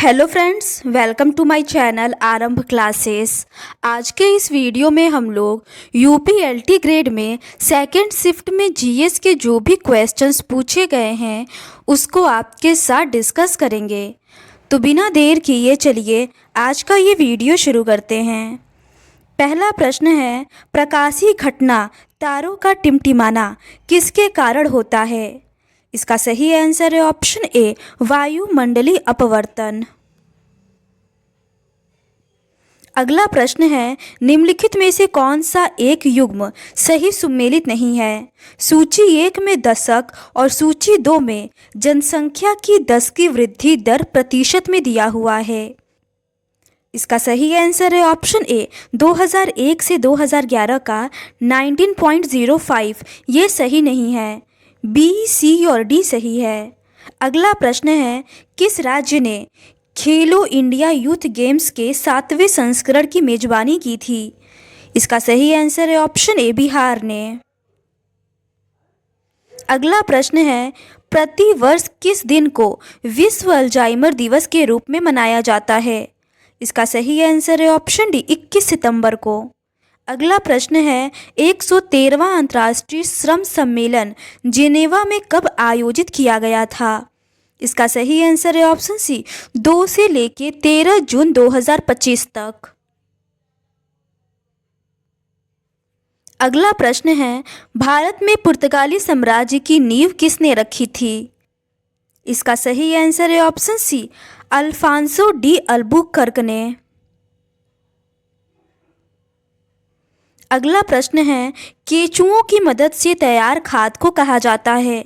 Hello friends, welcome to my channel Aarambh classes. आज के इस वीडियो में हम लोग यूपीएलटी ग्रेड में सेकंड शिफ्ट में जीएस के जो भी क्वेश्चंस पूछे गए हैं उसको आपके साथ डिस्कस करेंगे। तो बिना देर किए चलिए आज का ये वीडियो शुरू करते हैं। पहला प्रश्न है, प्रकाशीय घटना तारों का टिमटिमाना किसके कारण होता है? इसका सही आंसर है ऑप्शन ए, वायुमंडलीय अपवर्तन। अगला प्रश्न है, निम्नलिखित में से कौन सा एक युग्म सही सुमेलित नहीं है? सूची 1 में दशक और सूची 2 में जनसंख्या की 10 की वृद्धि दर प्रतिशत में दिया हुआ है। इसका सही आंसर है ऑप्शन ए, 2001 से 2011 का 19.05। ये सही नहीं है, बी, सी और डी सही है। अगला प्रश्न है, किस राज्य ने खेलो इंडिया यूथ गेम्स के 7वें संस्करण की मेजबानी की थी? इसका सही आंसर है ऑप्शन ए, बिहार ने। अगला प्रश्न है, प्रति वर्ष किस दिन को विश्व अल्जाइमर दिवस के रूप में मनाया जाता है? इसका सही आंसर है ऑप्शन डी, 21 सितंबर को। अगला प्रश्न है, 113वां अंतर्राष्ट्रीय श्रम सम्मेलन जिनेवा में कब आयोजित किया गया था? इसका सही आंसर है ऑप्शन सी, 2 से लेके 13 जून 2025 तक। अगला प्रश्न है, भारत में पुर्तगाली साम्राज्य की नींव किसने रखी थी? इसका सही आंसर है option C, Alfonso de Albuquerque ने। अगला प्रश्न है, केंचुओं की मदद से तैयार खाद को कहा जाता है?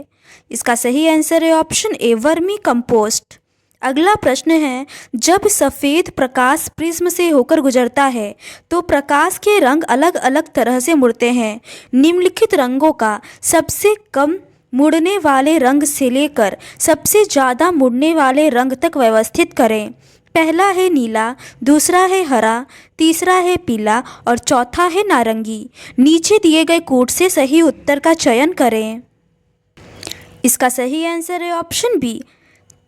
इसका सही आंसर है ऑप्शन ए, वर्मी कंपोस्ट। अगला प्रश्न है, जब सफ़ेद प्रकाश प्रिज्म से होकर गुजरता है तो प्रकाश के रंग अलग अलग तरह से मुड़ते हैं। निम्नलिखित रंगों का सबसे कम मुड़ने वाले रंग से लेकर सबसे ज़्यादा मुड़ने वाले रंग तक व्यवस्थित करें। पहला है नीला, दूसरा है हरा, तीसरा है पीला और चौथा है नारंगी। नीचे दिए गए कोड से सही उत्तर का चयन करें। इसका सही आंसर है ऑप्शन बी,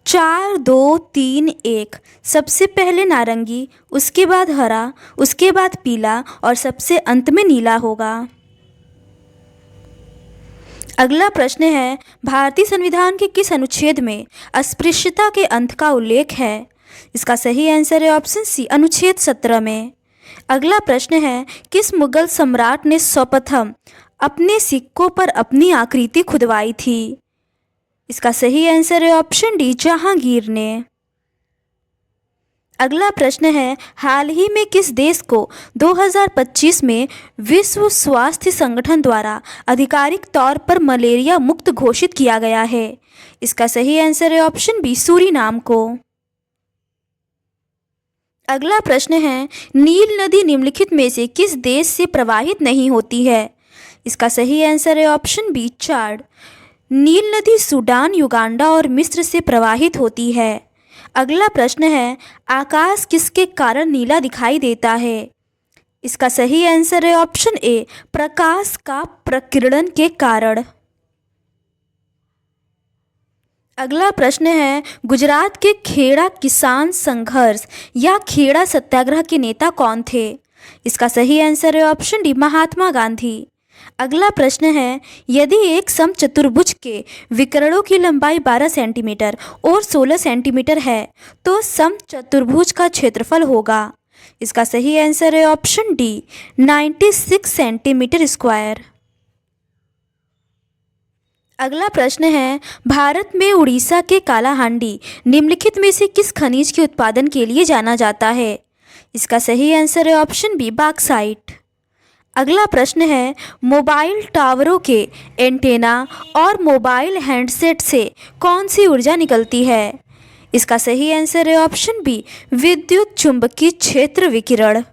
4 2 3 1। सबसे पहले नारंगी, उसके बाद हरा, उसके बाद पीला और सबसे अंत में नीला होगा। अगला प्रश्न है, भारतीय संविधान के किस अनुच्छेद में अस्पृश्यता के अंत का उल्लेख है? इसका सही आंसर है ऑप्शन सी, अनुच्छेद 17 में। अगला प्रश्न है, किस मुगल सम्राट ने सर्वप्रथम अपने सिक्कों पर अपनी आकृति खुदवाई थी? इसका सही आंसर है ऑप्शन डी, जहांगीर ने। अगला प्रश्न है, हाल ही में किस देश को 2025 में विश्व स्वास्थ्य संगठन द्वारा आधिकारिक तौर पर मलेरिया मुक्त घोषित किया गया है? इसका सही आंसर है ऑप्शन बी, सूरीनाम को। अगला प्रश्न है, नील नदी निम्नलिखित में से किस देश से प्रवाहित नहीं होती है? इसका सही आंसर है ऑप्शन बी, चाड। नील नदी सूडान, युगांडा और मिस्र से प्रवाहित होती है। अगला प्रश्न है, आकाश किसके कारण नीला दिखाई देता है? इसका सही आंसर है ऑप्शन ए, प्रकाश का प्रकीर्णन के कारण। अगला प्रश्न है, गुजरात के खेड़ा किसान संघर्ष या खेड़ा सत्याग्रह के नेता कौन थे? इसका सही आंसर है ऑप्शन डी, महात्मा गांधी। अगला प्रश्न है, यदि एक समचतुर्भुज के विकर्णों की लंबाई 12 सेंटीमीटर और 16 सेंटीमीटर है तो समचतुर्भुज का क्षेत्रफल होगा? इसका सही आंसर है ऑप्शन डी, 96 सेंटीमीटर स्क्वायर। अगला प्रश्न है, भारत में उड़ीसा के कालाहांडी निम्नलिखित में से किस खनिज के उत्पादन के लिए जाना जाता है? इसका सही आंसर है ऑप्शन बी, बॉक्साइट। अगला प्रश्न है, मोबाइल टावरों के एंटेना और मोबाइल हैंडसेट से कौन सी ऊर्जा निकलती है? इसका सही आंसर है ऑप्शन बी, विद्युत चुंबकीय क्षेत्र विकिरण।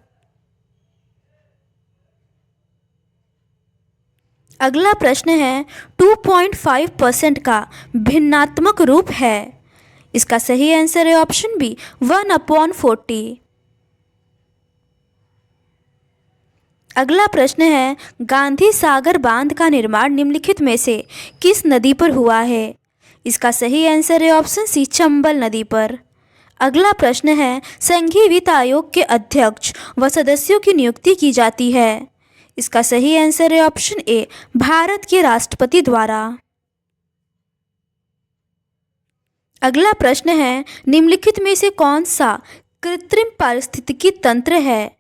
अगला प्रश्न है, 2.5% का भिन्नात्मक रूप है? इसका सही आंसर है ऑप्शन बी, 1/40। अगला प्रश्न है, गांधी सागर बांध का निर्माण निम्नलिखित में से किस नदी पर हुआ है? इसका सही आंसर है ऑप्शन सी, चंबल नदी पर। अगला प्रश्न है, संघीय वित्त आयोग के अध्यक्ष व सदस्यों की नियुक्ति की जाती है। इसका सही आंसर है ऑप्शन ए, भारत के राष्ट्रपति द्वारा। अगला प्रश्न है, निम्नलिखित में से कौन सा कृत्रिम पारिस्थितिकी तंत्र है?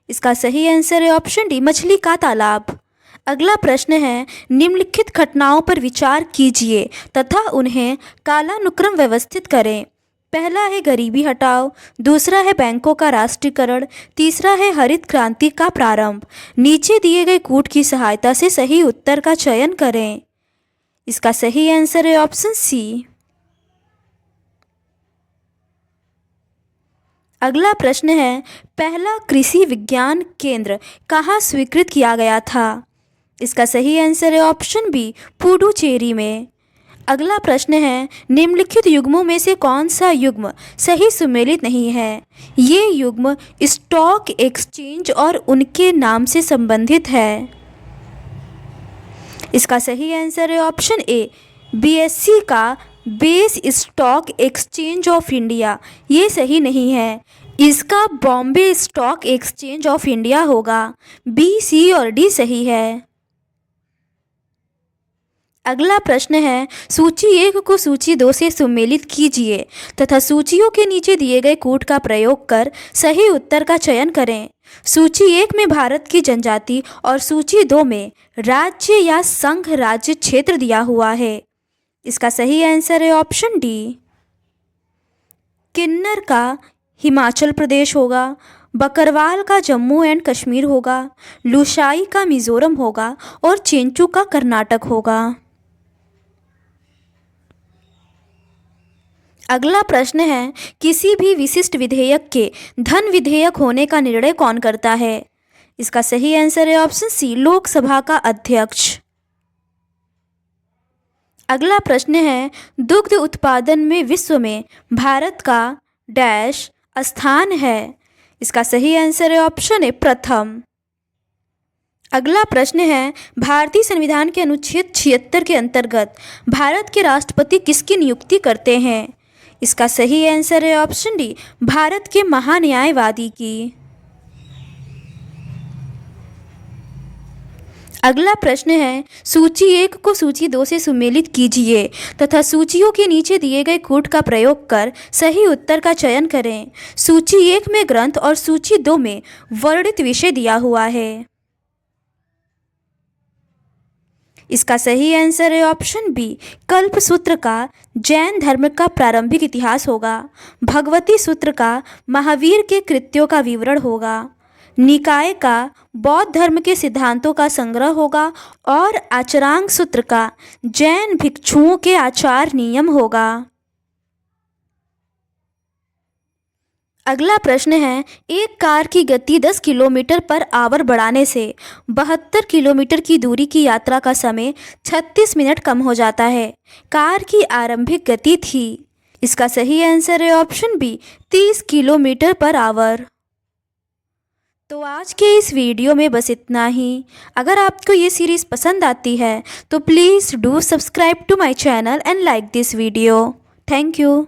इसका सही आंसर है ऑप्शन डी, मछली का तालाब। अगला प्रश्न है, निम्नलिखित घटनाओं पर विचार कीजिए तथा उन्हें कालानुक्रम व्यवस्थित करें। पहला है गरीबी हटाओ, दूसरा है बैंकों का राष्ट्रीयकरण, तीसरा है हरित क्रांति का प्रारंभ। नीचे दिए गए कूट की सहायता से सही उत्तर का चयन करें। इसका सही आंसर है ऑप्शन सी। अगला प्रश्न है, पहला कृषि विज्ञान केंद्र कहाँ स्वीकृत किया गया था? इसका सही आंसर है ऑप्शन बी, पुडुचेरी में। अगला प्रश्न है, निम्नलिखित युग्मों में से कौन सा युग्म सही सुमेलित नहीं है? ये युग्म स्टॉक एक्सचेंज और उनके नाम से संबंधित है। इसका सही आंसर है ऑप्शन ए, बीएसई का base stock exchange of India. ये सही नहीं है, इसका Bombay stock exchange of India होगा। बी, सी और डी सही है। अगला प्रश्न है, सूची 1 को सूची 2 से सुमेलित कीजिए तथा सूचियों के नीचे दिए गए कूट का प्रयोग कर सही उत्तर का चयन करें। सूची 1 में भारत की जनजाति और सूची 2 में राज्य या संघ राज्य क्षेत्र दिया हुआ है। इसका सही आंसर है ऑप्शन डी, किन्नर का हिमाचल प्रदेश होगा, बकरवाल का जम्मू एंड कश्मीर होगा, लुशाई का मिजोरम होगा और चेंचू का कर्नाटक होगा। अगला प्रश्न है, किसी भी विशिष्ट विधेयक के धन विधेयक होने का निर्णय कौन करता है? इसका सही आंसर है ऑप्शन सी, लोकसभा का अध्यक्ष। अगला प्रश्न है, दुग्ध उत्पादन में विश्व में भारत का डैश स्थान है? इसका सही आंसर है ऑप्शन ए, प्रथम। अगला प्रश्न है, भारतीय संविधान के अनुच्छेद 76 के अंतर्गत भारत के राष्ट्रपति किसकी नियुक्ति करते हैं? इसका सही आंसर है ऑप्शन डी, भारत के महान्यायवादी की। अगला प्रश्न है, सूची 1 को सूची 2 से सुमेलित कीजिए तथा सूचियों के नीचे दिए गए कूट का प्रयोग कर सही उत्तर का चयन करें। सूची 1 में ग्रंथ और सूची 2 में वर्णित विषय दिया हुआ है। इसका सही आंसर है ऑप्शन बी, कल्प सूत्र का जैन धर्म का प्रारंभिक इतिहास होगा, भगवती सूत्र का महावीर के कृत्यों का विवरण होगा, निकाय का बौद्ध धर्म के सिद्धांतों का संग्रह होगा और आचरांग सूत्र का जैन भिक्षुओं के आचार नियम होगा। अगला प्रश्न है, एक कार की गति 10 किलोमीटर पर आवर बढ़ाने से 72 किलोमीटर की दूरी की यात्रा का समय 36 मिनट कम हो जाता है। कार की आरंभिक गति थी। इसका सही आंसर है option B, 30 kilometre per hour. तो आज के इस वीडियो में बस इतना ही। अगर आपको ये सीरीज़ पसंद आती है तो please do subscribe to my channel and like this video. Thank you.